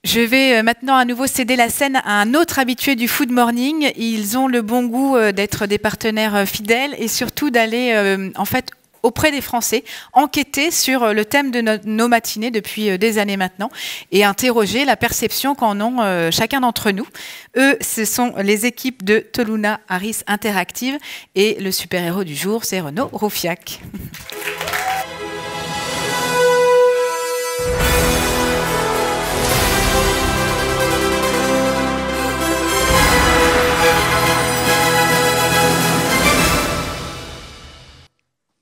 Je vais maintenant à nouveau céder la scène à un autre habitué du Food Morning. Ils ont le bon goût d'être des partenaires fidèles et surtout d'aller en fait auprès des Français, enquêter sur le thème de nos matinées depuis des années maintenant et interroger la perception qu'en ont chacun d'entre nous. Eux, ce sont les équipes de Toluna Harris Interactive et le super-héros du jour, c'est Renaud Roufiac.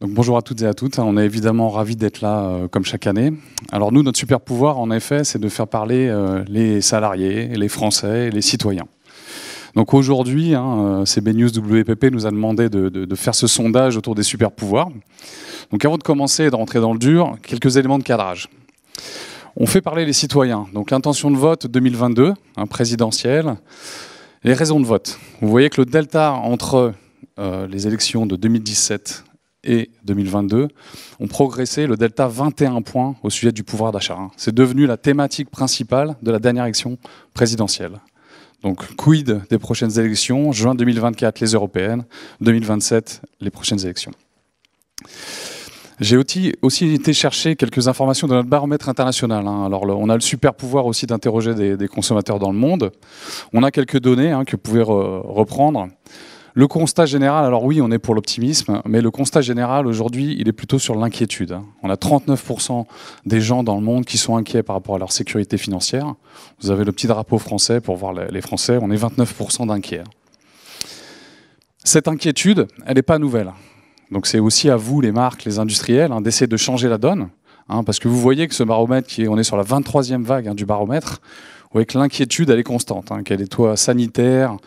Donc bonjour à toutes et à toutes, on est évidemment ravis d'être là comme chaque année. Alors nous, notre super pouvoir en effet, c'est de faire parler les salariés, les Français et les citoyens. Donc aujourd'hui, CB News WPP nous a demandé de faire ce sondage autour des super pouvoirs. Donc avant de commencer et de rentrer dans le dur, quelques éléments de cadrage. On fait parler les citoyens, donc l'intention de vote 2022, présidentielle, les raisons de vote. Vous voyez que le delta entre les élections de 2017 et 2022 ont progressé le delta 21 points au sujet du pouvoir d'achat. C'est devenu la thématique principale de la dernière élection présidentielle. Donc, quid des prochaines élections? Juin 2024, les européennes. 2027, les prochaines élections. J'ai aussi été chercher quelques informations de notre baromètre international. Alors, on a le super pouvoir aussi d'interroger des consommateurs dans le monde. On a quelques données que vous pouvez reprendre. Le constat général, alors oui, on est pour l'optimisme, mais le constat général aujourd'hui, il est plutôt sur l'inquiétude. On a 39% des gens dans le monde qui sont inquiets par rapport à leur sécurité financière. Vous avez le petit drapeau français pour voir les Français, on est 29% d'inquiets. Cette inquiétude, elle n'est pas nouvelle. Donc c'est aussi à vous, les marques, les industriels, d'essayer de changer la donne. Parce que vous voyez que ce baromètre, on est sur la 23e vague du baromètre, vous voyez que l'inquiétude, elle est constante, qu'elle soit sanitaire,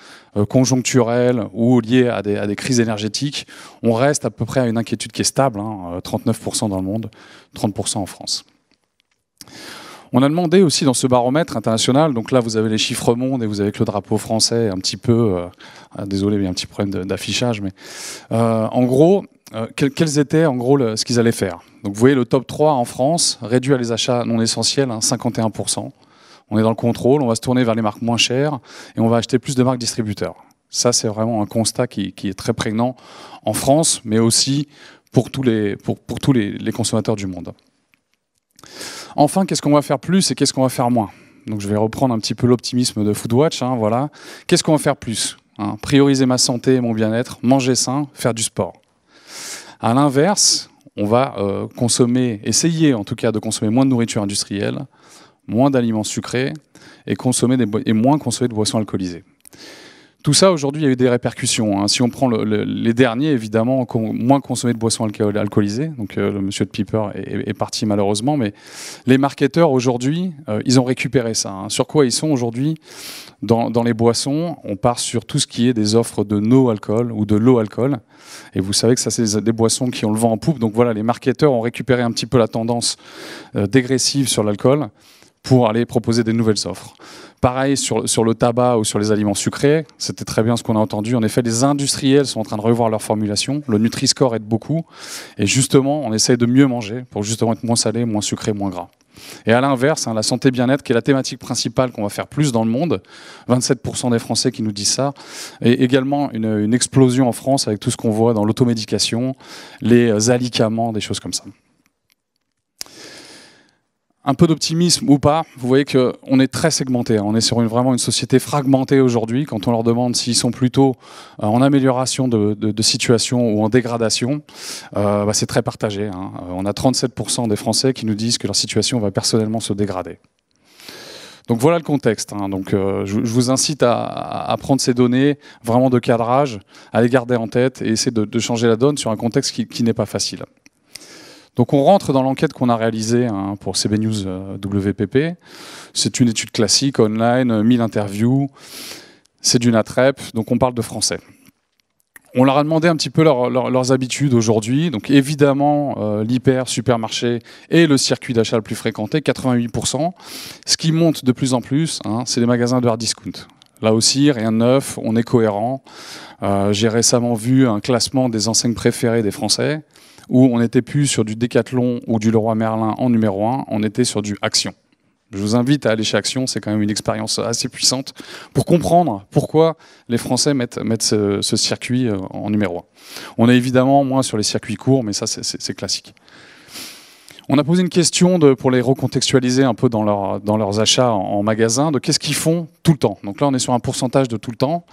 conjoncturelle ou liée à des crises énergétiques. On reste à peu près à une inquiétude qui est stable, 39% dans le monde, 30% en France. On a demandé aussi dans ce baromètre international, donc là vous avez les chiffres mondes et vous avez que le drapeau français un petit peu, désolé, il y a un petit problème d'affichage, mais en gros, quels étaient en gros ce qu'ils allaient faire. Donc vous voyez le top 3 en France, réduire les achats non essentiels, 51%. On est dans le contrôle, on va se tourner vers les marques moins chères et on va acheter plus de marques distributeurs. Ça, c'est vraiment un constat qui est très prégnant en France, mais aussi pour tous les consommateurs du monde. Enfin, qu'est-ce qu'on va faire plus et qu'est-ce qu'on va faire moins? Donc, je vais reprendre un petit peu l'optimisme de Foodwatch. Voilà. Qu'est-ce qu'on va faire plus? Prioriser ma santé et mon bien-être, manger sain, faire du sport. À l'inverse, on va essayer en tout cas de consommer moins de nourriture industrielle, moins d'aliments sucrés et moins consommer de boissons alcoolisées. Tout ça, aujourd'hui, il y a eu des répercussions. Si on prend les derniers, évidemment, moins consommer de boissons alcoolisées. Donc, le monsieur de Piper est parti malheureusement. Mais les marketeurs, aujourd'hui, ils ont récupéré ça. Sur quoi ils sont aujourd'hui dans les boissons? On part sur tout ce qui est des offres de no alcool ou de low alcool. Et vous savez que ça, c'est des boissons qui ont le vent en poupe. Donc, voilà, les marketeurs ont récupéré un petit peu la tendance dégressive sur l'alcool pour aller proposer des nouvelles offres. Pareil sur le tabac ou sur les aliments sucrés, c'était très bien ce qu'on a entendu. En effet, les industriels sont en train de revoir leur formulation. Le Nutri-Score aide beaucoup. Et justement, on essaye de mieux manger pour justement être moins salé, moins sucré, moins gras. Et à l'inverse, la santé bien-être, qui est la thématique principale qu'on va faire plus dans le monde, 27% des Français qui nous disent ça, et également une explosion en France avec tout ce qu'on voit dans l'automédication, les alicaments, des choses comme ça. Un peu d'optimisme ou pas, vous voyez qu'on est très segmenté. On est sur vraiment une société fragmentée aujourd'hui. Quand on leur demande s'ils sont plutôt en amélioration de situation ou en dégradation, c'est très partagé. On a 37% des Français qui nous disent que leur situation va personnellement se dégrader. Donc voilà le contexte. Donc, je vous incite à prendre ces données vraiment de cadrage, à les garder en tête et essayer de changer la donne sur un contexte qui n'est pas facile. Donc on rentre dans l'enquête qu'on a réalisée pour CB News WPP. C'est une étude classique, online, 1000 interviews. C'est du NATREP, donc on parle de français. On leur a demandé un petit peu leurs habitudes aujourd'hui. Donc évidemment, l'hyper, supermarché et le circuit d'achat le plus fréquenté, 88%. Ce qui monte de plus en plus, c'est les magasins de hard discount. Là aussi, rien de neuf, on est cohérent. J'ai récemment vu un classement des enseignes préférées des Français, où on n'était plus sur du Decathlon ou du Leroy Merlin en numéro 1, on était sur du Action. Je vous invite à aller chez Action, c'est quand même une expérience assez puissante pour comprendre pourquoi les Français mettent ce circuit en numéro 1. On est évidemment moins sur les circuits courts, mais ça c'est classique. On a posé une question pour les recontextualiser un peu dans leurs achats en magasin, de qu'est-ce qu'ils font tout le temps. Donc là on est sur un pourcentage de tout le temps.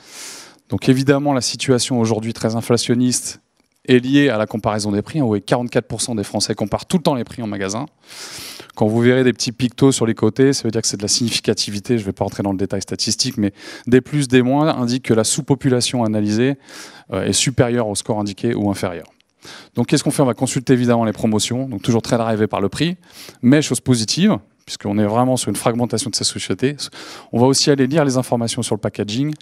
Donc évidemment la situation aujourd'hui très inflationniste est liée à la comparaison des prix. Vous voyez 44% des Français comparent tout le temps les prix en magasin. Quand vous verrez des petits pictos sur les côtés, ça veut dire que c'est de la significativité. Je ne vais pas rentrer dans le détail statistique, mais des plus, des moins indiquent que la sous-population analysée est supérieure au score indiqué ou inférieur. Donc qu'est-ce qu'on fait? On va consulter évidemment les promotions, donc toujours très drivé par le prix, mais chose positive, puisqu'on est vraiment sur une fragmentation de ces sociétés, on va aussi aller lire les informations sur le packaging,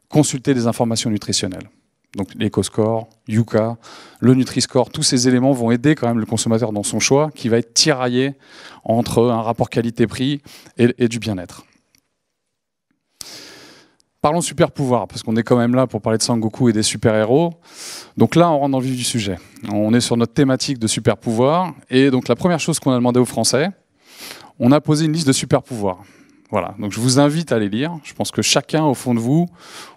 consulter des informations nutritionnelles. Donc l'EcoScore, Yuka, le Nutri-Score, tous ces éléments vont aider quand même le consommateur dans son choix, qui va être tiraillé entre un rapport qualité-prix et du bien-être. Parlons super pouvoir, parce qu'on est quand même là pour parler de Sangoku et des super-héros. Donc là, on rentre dans le vif du sujet. On est sur notre thématique de super pouvoir, et donc la première chose qu'on a demandé aux Français, on a posé une liste de super pouvoirs. Voilà, donc je vous invite à les lire. Je pense que chacun, au fond de vous,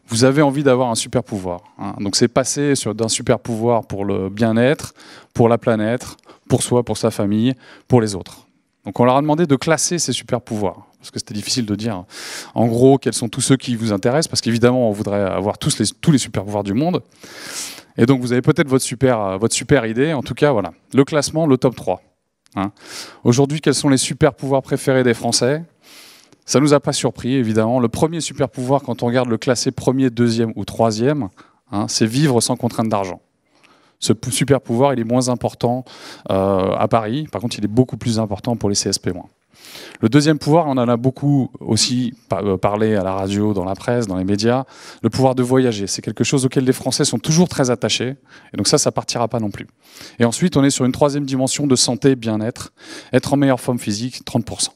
vous avez envie d'avoir un super pouvoir. Hein. Donc c'est passer d'un super pouvoir pour le bien-être, pour la planète, pour soi, pour sa famille, pour les autres. Donc on leur a demandé de classer ces super pouvoirs, parce que c'était difficile de dire en gros quels sont tous ceux qui vous intéressent, parce qu'évidemment on voudrait avoir tous les super pouvoirs du monde. Et donc vous avez peut-être votre super idée. En tout cas, voilà, le classement, le top 3. Hein. Aujourd'hui, quels sont les super pouvoirs préférés des Français ? Ça ne nous a pas surpris, évidemment. Le premier super pouvoir, quand on regarde le classé premier, deuxième ou troisième, hein, c'est vivre sans contrainte d'argent. Ce super pouvoir, il est moins important à Paris. Par contre, il est beaucoup plus important pour les CSP-. Le deuxième pouvoir, on en a beaucoup aussi parlé à la radio, dans la presse, dans les médias, le pouvoir de voyager. C'est quelque chose auquel les Français sont toujours très attachés. Et donc ça ne partira pas non plus. Et ensuite, on est sur une troisième dimension de santé, bien-être. Être en meilleure forme physique, 30%.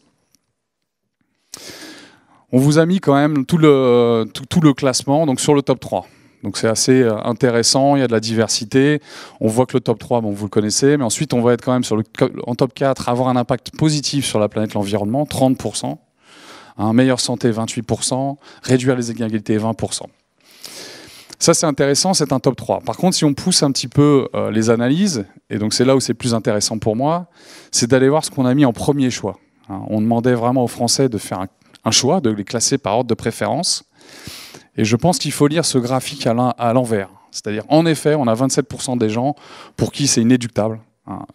On vous a mis quand même tout le classement donc sur le top 3. Donc c'est assez intéressant, il y a de la diversité. On voit que le top 3, bon, vous le connaissez, mais ensuite on va être quand même en top 4, avoir un impact positif sur la planète, l'environnement, 30%. Meilleure santé, 28%. Réduire les inégalités, 20%. Ça c'est intéressant, c'est un top 3. Par contre, si on pousse un petit peu les analyses, et donc c'est là où c'est plus intéressant pour moi, c'est d'aller voir ce qu'on a mis en premier choix. On demandait vraiment aux Français de faire un choix, de les classer par ordre de préférence. Et je pense qu'il faut lire ce graphique à l'envers. C'est-à-dire, en effet, on a 27% des gens pour qui c'est inéluctable.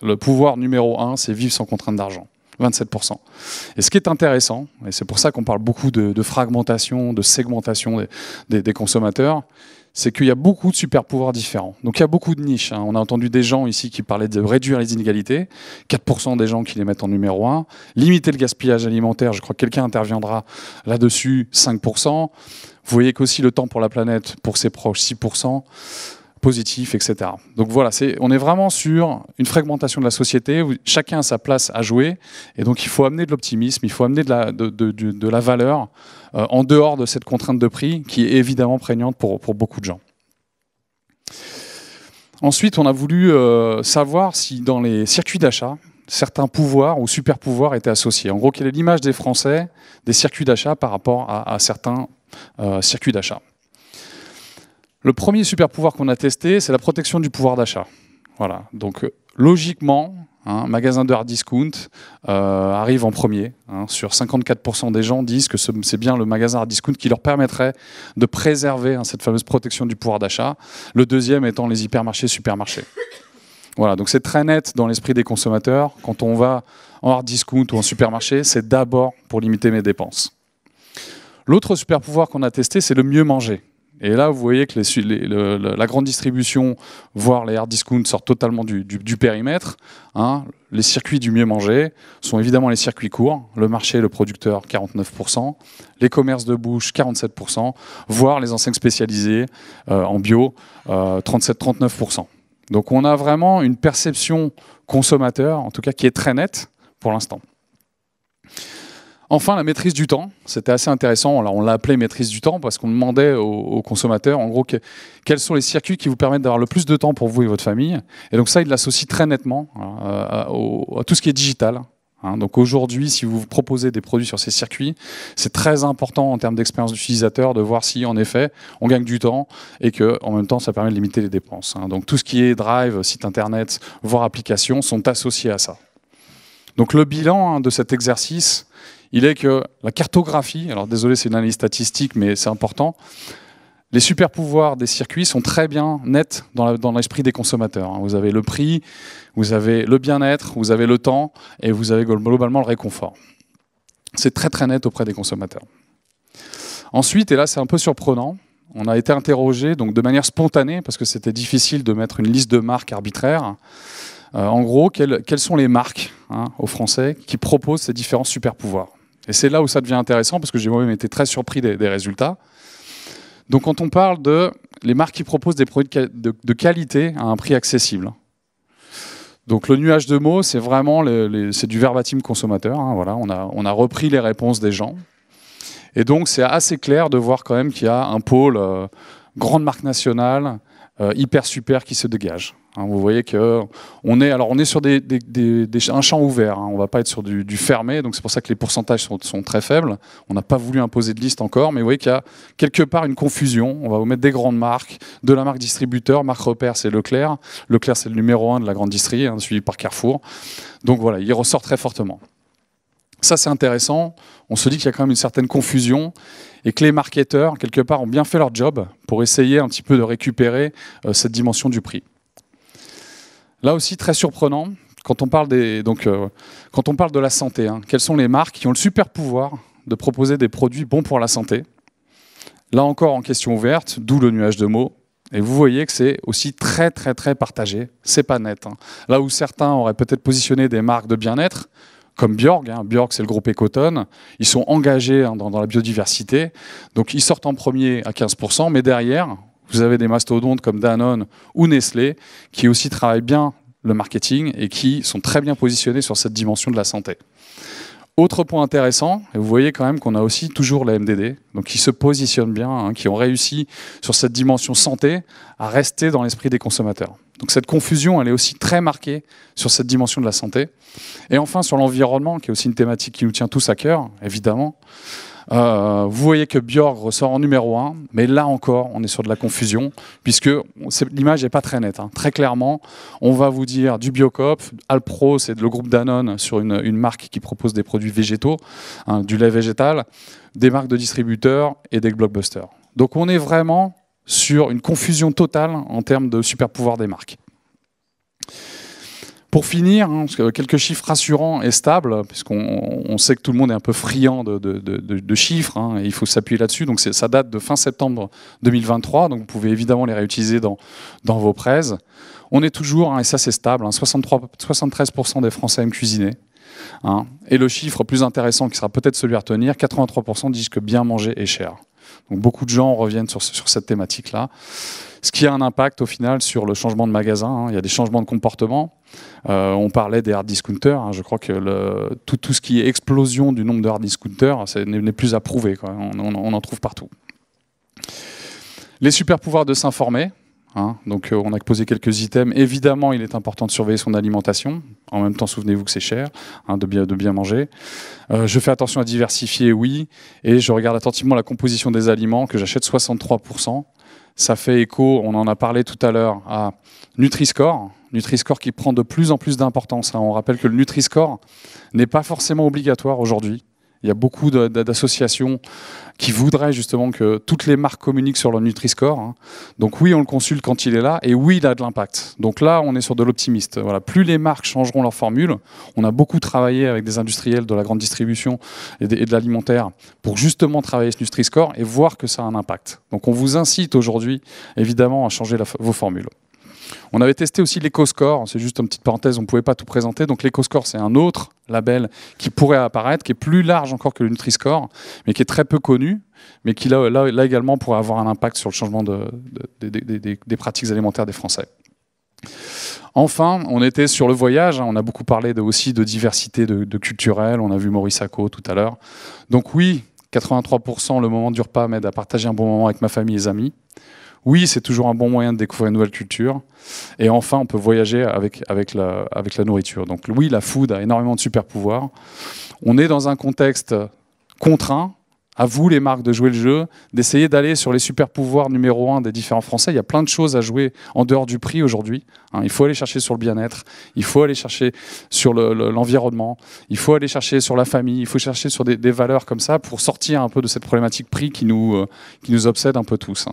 Le pouvoir numéro 1, c'est vivre sans contrainte d'argent. 27%. Et ce qui est intéressant, et c'est pour ça qu'on parle beaucoup de fragmentation, de segmentation des consommateurs, c'est qu'il y a beaucoup de super pouvoirs différents. Donc il y a beaucoup de niches. On a entendu des gens ici qui parlaient de réduire les inégalités, 4% des gens qui les mettent en numéro 1, limiter le gaspillage alimentaire, je crois que quelqu'un interviendra là-dessus, 5%. Vous voyez qu'aussi le temps pour la planète, pour ses proches, 6%, positif, etc. Donc voilà, on est vraiment sur une fragmentation de la société où chacun a sa place à jouer, et donc il faut amener de l'optimisme, il faut amener de la valeur en dehors de cette contrainte de prix qui est évidemment prégnante pour beaucoup de gens. Ensuite, on a voulu savoir si dans les circuits d'achat, certains pouvoirs ou super pouvoirs étaient associés. En gros, quelle est l'image des Français des circuits d'achat par rapport à certains circuits d'achat. Le premier super pouvoir qu'on a testé, c'est la protection du pouvoir d'achat. Voilà. Donc logiquement, magasin de hard discount arrive en premier. Sur 54% des gens disent que c'est bien le magasin hard discount qui leur permettrait de préserver cette fameuse protection du pouvoir d'achat. Le deuxième étant les hypermarchés, supermarchés. Voilà, donc c'est très net dans l'esprit des consommateurs. Quand on va en hard discount ou en supermarché, c'est d'abord pour limiter mes dépenses. L'autre super pouvoir qu'on a testé, c'est le mieux manger. Et là, vous voyez que la grande distribution, voire les hard discounts, sortent totalement du périmètre. Les circuits du mieux manger sont évidemment les circuits courts, le marché, le producteur, 49%, les commerces de bouche, 47%, voire les enseignes spécialisées en bio, 37-39%. Donc on a vraiment une perception consommateur, en tout cas qui est très nette pour l'instant. Enfin, la maîtrise du temps, c'était assez intéressant. On l'a appelé maîtrise du temps parce qu'on demandait aux consommateurs, en gros, quels sont les circuits qui vous permettent d'avoir le plus de temps pour vous et votre famille. Et donc ça, il l'associe très nettement à tout ce qui est digital. Donc aujourd'hui, si vous proposez des produits sur ces circuits, c'est très important en termes d'expérience d'utilisateur de voir si en effet on gagne du temps et que en même temps ça permet de limiter les dépenses. Donc tout ce qui est drive, site internet, voire applications sont associés à ça. Donc le bilan de cet exercice, il est que la cartographie, alors désolé c'est une analyse statistique mais c'est important, les super pouvoirs des circuits sont très bien nets dans l'esprit des consommateurs. Vous avez le prix, vous avez le bien-être, vous avez le temps et vous avez globalement le réconfort. C'est très très net auprès des consommateurs. Ensuite, et là c'est un peu surprenant, on a été interrogé donc de manière spontanée, parce que c'était difficile de mettre une liste de marques arbitraires. En gros, quelles sont les marques aux Français qui proposent ces différents super pouvoirs? Et c'est là où ça devient intéressant, parce que j'ai moi-même été très surpris des résultats. Donc quand on parle de les marques qui proposent des produits de qualité à un prix accessible. Donc le nuage de mots, c'est vraiment c'est du verbatim consommateur. Voilà, on a repris les réponses des gens. Et donc c'est assez clair de voir quand même qu'il y a un pôle grande marque nationale, hyper super qui se dégage. Vous voyez qu'on est sur un champ ouvert, on ne va pas être sur du fermé, donc c'est pour ça que les pourcentages sont très faibles. On n'a pas voulu imposer de liste encore, mais vous voyez qu'il y a quelque part une confusion. On va vous mettre des grandes marques, de la marque distributeur, marque repère c'est Leclerc. Leclerc c'est le numéro 1 de la grande distrie, suivi par Carrefour. Donc voilà, il ressort très fortement. Ça c'est intéressant, on se dit qu'il y a quand même une certaine confusion et que les marketeurs, quelque part, ont bien fait leur job pour essayer un petit peu de récupérer cette dimension du prix. Là aussi, très surprenant, quand on parle de la santé, quelles sont les marques qui ont le super pouvoir de proposer des produits bons pour la santé? Là encore, en question ouverte, d'où le nuage de mots. Et vous voyez que c'est aussi très, très, très partagé. C'est pas net. Là où certains auraient peut-être positionné des marques de bien-être, comme Bjorg. Bjorg, c'est le groupe Ecotone. Ils sont engagés dans la biodiversité. Donc, ils sortent en premier à 15%, mais derrière, vous avez des mastodontes comme Danone ou Nestlé qui aussi travaillent bien le marketing et qui sont très bien positionnés sur cette dimension de la santé. Autre point intéressant, et vous voyez quand même qu'on a aussi toujours la MDD, donc qui se positionnent bien, qui ont réussi sur cette dimension santé à rester dans l'esprit des consommateurs. Donc cette confusion, elle est aussi très marquée sur cette dimension de la santé. Et enfin sur l'environnement, qui est aussi une thématique qui nous tient tous à cœur, évidemment. Vous voyez que Bjorg ressort en numéro 1, mais là encore, on est sur de la confusion, puisque l'image n'est pas très nette. Très clairement, on va vous dire du Biocoop, Alpro, c'est le groupe Danone sur une marque qui propose des produits végétaux, du lait végétal, des marques de distributeurs et des blockbusters. Donc on est vraiment sur une confusion totale en termes de super pouvoir des marques. Pour finir, quelques chiffres rassurants et stables, puisqu'on sait que tout le monde est un peu friand de chiffres, et il faut s'appuyer là-dessus. Donc ça date de fin septembre 2023, donc vous pouvez évidemment les réutiliser dans vos prêts. On est toujours, et ça c'est stable, 73% des Français aiment cuisiner. Et le chiffre plus intéressant, qui sera peut-être celui à retenir, 83% disent que bien manger est cher. Donc beaucoup de gens reviennent sur cette thématique-là. Ce qui a un impact au final sur le changement de magasin. Il y a des changements de comportement. On parlait des hard discounters. Je crois que tout ce qui est explosion du nombre de hard discounters n'est plus approuvé. On en trouve partout. Les super pouvoirs de s'informer. Donc on a posé quelques items. Évidemment, il est important de surveiller son alimentation. En même temps, souvenez-vous que c'est cher de bien manger. Je fais attention à diversifier, oui. Et je regarde attentivement la composition des aliments que j'achète 63%. Ça fait écho, on en a parlé tout à l'heure, à Nutri-Score. Nutri-Score qui prend de plus en plus d'importance. On rappelle que le Nutri-Score n'est pas forcément obligatoire aujourd'hui. Il y a beaucoup d'associations qui voudraient justement que toutes les marques communiquent sur le Nutri-Score. Donc oui, on le consulte quand il est là, et oui, il a de l'impact. Donc là, on est sur de l'optimiste. Voilà. Plus les marques changeront leur formule, on a beaucoup travaillé avec des industriels de la grande distribution et de l'alimentaire pour justement travailler ce Nutri-Score et voir que ça a un impact. Donc on vous incite aujourd'hui, évidemment, à changer vos formules. On avait testé aussi l'EcoScore, c'est juste une petite parenthèse, on ne pouvait pas tout présenter. Donc l'EcoScore, c'est un autre label qui pourrait apparaître, qui est plus large encore que le Nutri-Score, mais qui est très peu connu, mais qui là également pourrait avoir un impact sur le changement des pratiques alimentaires des Français. Enfin, on était sur le voyage, on a beaucoup parlé aussi de diversité de culturelle, on a vu Maurice Sacco tout à l'heure. Donc oui, 83%, le moment du repas m'aide à partager un bon moment avec ma famille et les amis. Oui, c'est toujours un bon moyen de découvrir une nouvelle culture. Et enfin, on peut voyager avec la nourriture. Donc oui, la food a énormément de super pouvoirs. On est dans un contexte contraint. À vous, les marques, de jouer le jeu, d'essayer d'aller sur les super pouvoirs numéro 1 des différents Français. Il y a plein de choses à jouer en dehors du prix aujourd'hui. Il faut aller chercher sur le bien-être, il faut aller chercher sur l'environnement, il faut aller chercher sur la famille, il faut chercher sur des valeurs comme ça pour sortir un peu de cette problématique prix qui nous obsède un peu tous.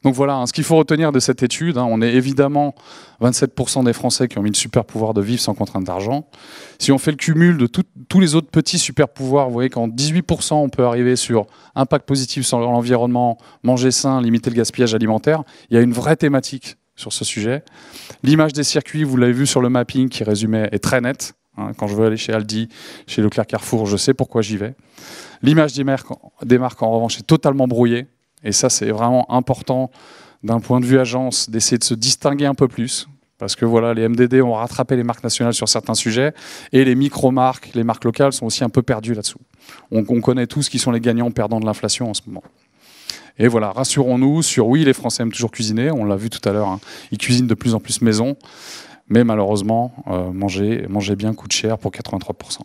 Donc voilà, ce qu'il faut retenir de cette étude, on est évidemment 27% des Français qui ont mis le super pouvoir de vivre sans contrainte d'argent. Si on fait le cumul de tous les autres petits super pouvoirs, vous voyez qu'en 18% on peut arriver sur impact positif sur l'environnement, manger sain, limiter le gaspillage alimentaire. Il y a une vraie thématique sur ce sujet. L'image des circuits, vous l'avez vu sur le mapping qui résumait, est très nette. Quand je veux aller chez Aldi, chez Leclerc, Carrefour, je sais pourquoi j'y vais. L'image des marques, en revanche, est totalement brouillée. Et ça, c'est vraiment important d'un point de vue agence d'essayer de se distinguer un peu plus. Parce que voilà, les MDD ont rattrapé les marques nationales sur certains sujets. Et les micro-marques, les marques locales sont aussi un peu perdues là-dessous. On connaît tous qui sont les gagnants perdants de l'inflation en ce moment. Et voilà, rassurons-nous sur oui, les Français aiment toujours cuisiner. On l'a vu tout à l'heure, ils cuisinent de plus en plus maison. Mais malheureusement, manger bien coûte cher pour 83%.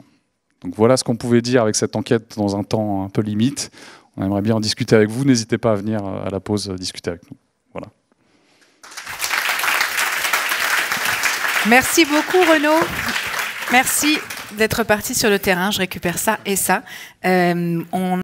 Donc voilà ce qu'on pouvait dire avec cette enquête dans un temps un peu limite. On aimerait bien en discuter avec vous. N'hésitez pas à venir à la pause discuter avec nous. Voilà. Merci beaucoup, Renaud. Merci d'être parti sur le terrain. Je récupère ça et ça.